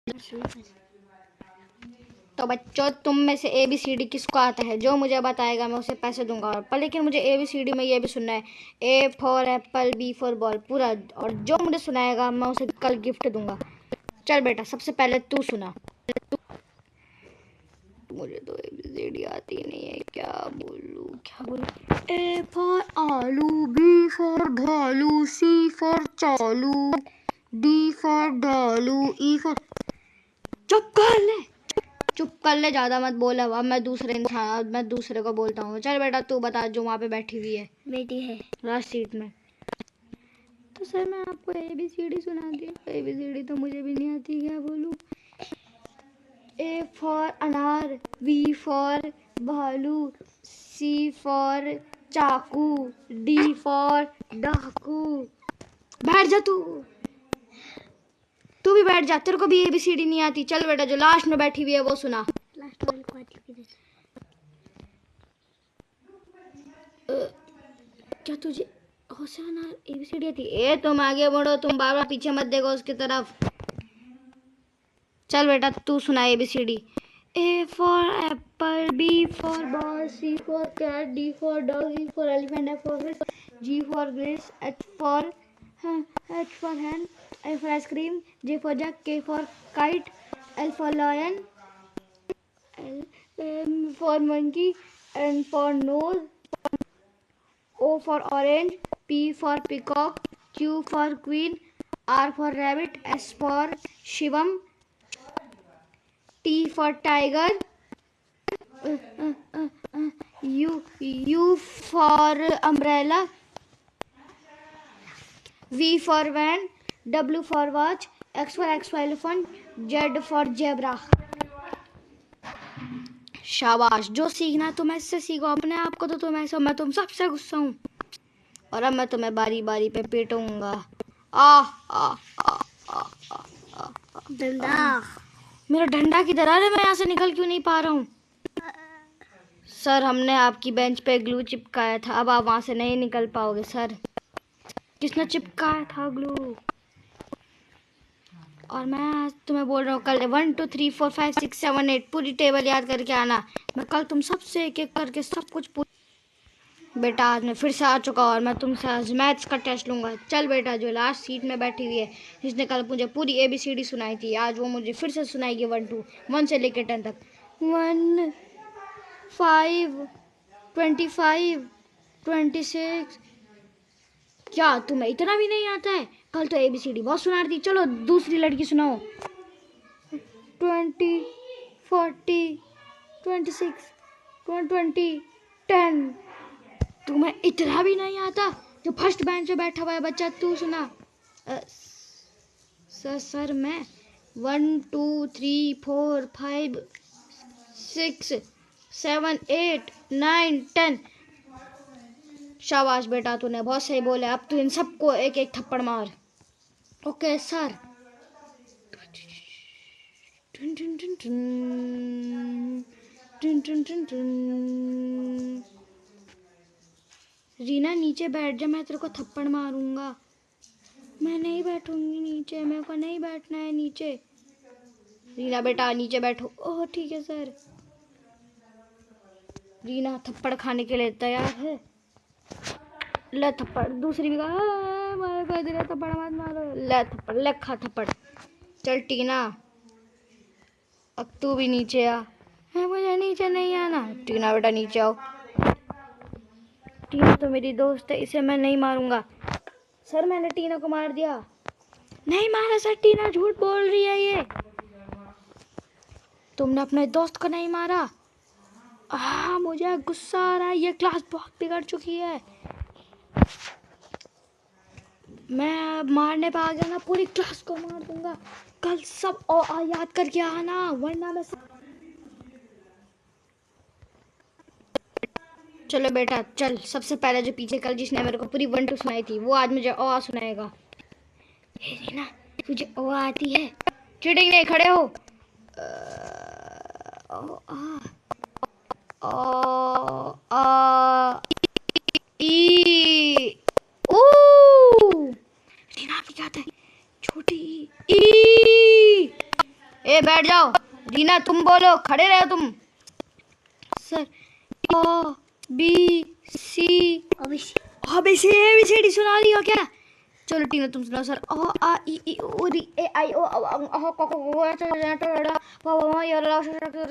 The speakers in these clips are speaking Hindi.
तो बच्चों, तुम में से ABCD किसको आता है? जो मुझे बताएगा मैं उसे पैसे दूंगा। और पर लेकिन मुझे ABCD में ये भी सुनना है, A for apple, B for ball पूरा। और जो मुझे सुनाएगा मैं उसे कल गिफ्ट दूंगा। चल बेटा, सबसे पहले तू सुना। मुझे तो ABCD आती नहीं है, क्या बोलूं? A फॉर आलू, B फॉर भालू, C फॉर चालू, D फॉर डालू, E फॉर चुप कर ले, ज्यादा मत बोल। अब मैं दूसरे को बोलता हूँ। चल बेटा, तू बता, जो वहाँ पे बैठी हुई है, बेटी है लास्ट सीट में। तो सर मैं आपको ABCD सुनाती हूँ। ABCD तो मुझे भी नहीं आती, क्या बोलूँ? A फॉर अनार, B फॉर भालू, C फॉर चाकू, D फॉर डाकू। बैठ जा तू भी बैठ जा, तेरे को भी ABCD नहीं आती। चल बेटा, जो लास्ट में बैठी हुई है वो सुना। लास्ट वाले को आती है। क्या तुझे होशियार ABCD आती? ए तुम आगे बढ़ो, तुम बार बार पीछे मत देखो उसकी तरफ। चल बेटा, तू सुना ABCD। A for apple, B for ball, C for cat, D for dog, E for elephant, F for fish, G for grace, H for hand, I for ice cream, J for jug, K for kite, L for lion, M for monkey, N for nose, O for orange, P for peacock, Q for queen, R for rabbit, S for Shivam, T for tiger, U for umbrella, V for van, W for watch, X for elephant, Z for zebra। शाबाश, जो सीखना तुम ऐसे सीखो। अपने आप को तो तुम ऐसे, मैं तुम सबसे गुस्सा हूँ। और अब मैं तुम्हें बारी बारी पे पीटूंगा। डंडा। मेरा डंडा किधर? अरे मैं यहाँ से निकल क्यों नहीं पा रहा हूँ? सर, हमने आपकी बेंच पे ग्लू चिपकाया था, अब आप वहाँ से नहीं निकल पाओगे। सर, किसने चिपकाया था ग्लू? और मैं तुम्हें बोल रहा हूँ, कल 1 2 3 4 5 6 7 8 पूरी टेबल याद करके आना। मैं कल तुम सबसे एक एक करके सब कुछ बेटा, आज मैं फिर से आ चुका और मैं तुमसे आज मैथ्स का टेस्ट लूंगा। चल बेटा, जो लास्ट सीट में बैठी हुई है, जिसने कल मुझे पूरी ABCD सुनाई थी, आज वो मुझे फिर से सुनाएगी 1 से लेकर 10 तक। 1 5 25 26। क्या तुम्हें इतना भी नहीं आता है? कल तो ABCD बहुत सुना रही थी। चलो दूसरी लड़की सुनाओ। 20 40 26 20 10। तुम्हें इतना भी नहीं आता? जो फर्स्ट बेंच पे बैठा हुआ है बच्चा, तू सुना। सर मैं 1 2 3 4 5 6 7 8 9 10। शाबाश बेटा, तूने बहुत सही बोला। अब तू इन सबको एक एक थप्पड़ मार। Okay sir. रीना, नीचे बैठ जा, मैं तेरे को थप्पड़ मारूंगा। मैं नहीं बैठूंगी नीचे, मेरे को नहीं बैठना है नीचे। रीना बेटा, नीचे बैठो। ओह ठीक है सर। रीना थप्पड़ खाने के लिए तैयार है? ले थप्पड़। दूसरी भी थप्पड़ मत मारो। ले थप्पड़, ले खा थप्पड़। चल टीना, अब तू भी नीचे आ। मुझे नीचे नहीं आना। टीना बेटा नीचे आओ। टीना तो मेरी दोस्त है, इसे मैं नहीं मारूंगा। सर, मैंने टीना को मार दिया। नहीं मारा सर, टीना झूठ बोल रही है। ये तुमने अपने दोस्त को नहीं मारा? मुझे गुस्सा आ रहा है, ये क्लास बहुत बिगड़ चुकी है। मैं मारने पे आ गया ना, पूरी क्लास को मार दूंगा। कल सब याद करके आना, वरना मैं चलो बेटा, चल। सबसे पहले जो पीछे कल जिसने मेरे को पूरी 1 2 सुनाई थी, वो आज मुझे सुनाएगा। हे रीना, तुझे आती है? चीटिंग नहीं, खड़े हो। रीना भी क्या है? छोटी ई। बैठ जाओ। रीना तुम बोलो, खड़े रहो तुम। Sir A B C ABC ABCD सुना रही हो क्या? चलो टीना तुम सुनाओ। Sir A A I I U R E I O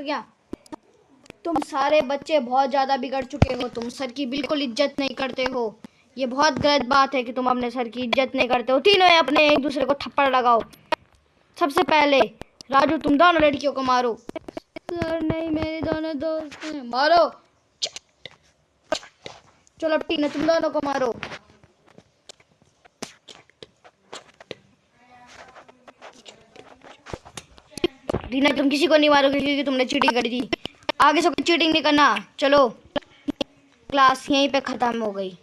क्या? तुम सारे बच्चे बहुत ज़्यादा बिगड़ चुके हो। तुम सर की बिल्कुल इज्जत नहीं करते हो। ये बहुत गलत बात है कि तुम अपने सर की इज्जत नहीं करते हो। तीनों अपने एक दूसरे को थप्पड़ लगाओ। सबसे पहले राजू तुम दोनों लड़कियों को मारो। सर नहीं, मेरी दोनों दोस्त हैं। मारो। चलो टीना तुम दोनों को मारो। रीना तुम किसी को नहीं मारोगे क्योंकि तुमने चीटिंग करी थी। आगे से कोई चीटिंग नहीं करना। चलो क्लास यहीं पे खत्म हो गई।